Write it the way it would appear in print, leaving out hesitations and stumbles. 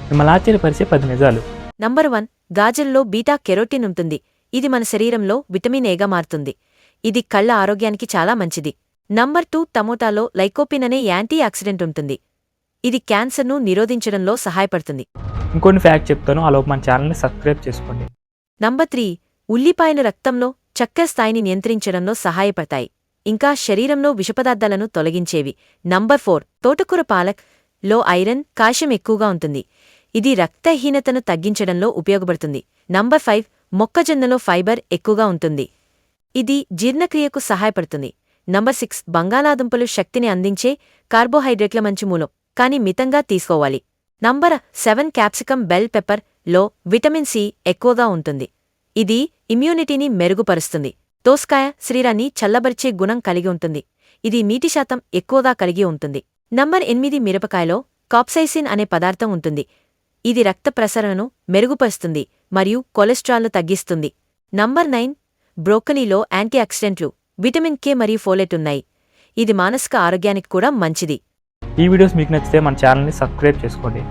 మిమ్మల్ని ఆశ్చర్యపరిచే 10 నిజాలు. Number 1. గాజల్లో beta carotene ఉంటుంది. ఇది మన శరీరంలో విటమిన్ ఏగా మారుతుంది. ఇది కళ్ల ఆరోగ్యానికి చాలా మంచిది. నంబర్ 2. టమోటాలో లైకోపిన్ అనే యాంటీ ఆక్సిడెంట్ ఉంటుంది. ఇది క్యాన్సర్ను నిరోధించడంలో సహాయపడుతుంది. ఇంకొన్ని ఫ్యాక్ట్ చెప్తాను, ఆలోపు మన ఛానల్ని సబ్స్క్రైబ్ చేసుకోండి. నంబర్ 3. ఉల్లిపాయలు రక్తంలో చక్కెర స్థాయిని నియంత్రించడంలో సహాయపడతాయి. ఇంకా శరీరంలో విషపదార్థాలను తొలగించేవి. నంబర్ 4. తోటకూర పాలక్ లో ఐరన్, కాల్షియం ఎక్కువగా ఉంటుంది. ఇది రక్తహీనతను తగ్గించడంలో ఉపయోగపడుతుంది. నంబర్ 5. మొక్కజొన్నలో ఫైబర్ ఎక్కువగా ఉంటుంది. ఇది జీర్ణక్రియకు సహాయపడుతుంది. నంబర్ 6. బంగాళాదుంపలు శక్తిని అందించే కార్బోహైడ్రేట్ల మంచి మూలం, కానీ మితంగా తీసుకోవాలి. నంబర్ 7. క్యాప్సికం బెల్ పెప్పర్ లో విటమిన్ సి ఎక్కువగా ఉంటుంది. ఇది ఇమ్యూనిటీని మెరుగుపరుస్తుంది. దోసకాయ శరీరాన్ని చల్లబరిచే గుణం కలిగి ఉంటుంది. ఇది నీటి శాతం ఎక్కువగా కలిగి ఉంటుంది. నంబర్ 8. మిరపకాయలో కాప్సైసిన్ అనే పదార్థం ఉంటుంది. ఇది రక్త ప్రసరణను మెరుగుపరుస్తుంది మరియు కొలెస్ట్రాల్ను తగ్గిస్తుంది. నంబర్ 9. బ్రోకలీలో యాంటీఆక్సిడెంట్లు, విటమిన్ కే మరియు ఫోలేట్ ఉన్నాయి. ఇది మానసిక ఆరోగ్యానికి కూడా మంచిది. ఈ వీడియోస్ మీకు నచ్చితే మన ఛానల్ని సబ్స్క్రైబ్ చేసుకోండి.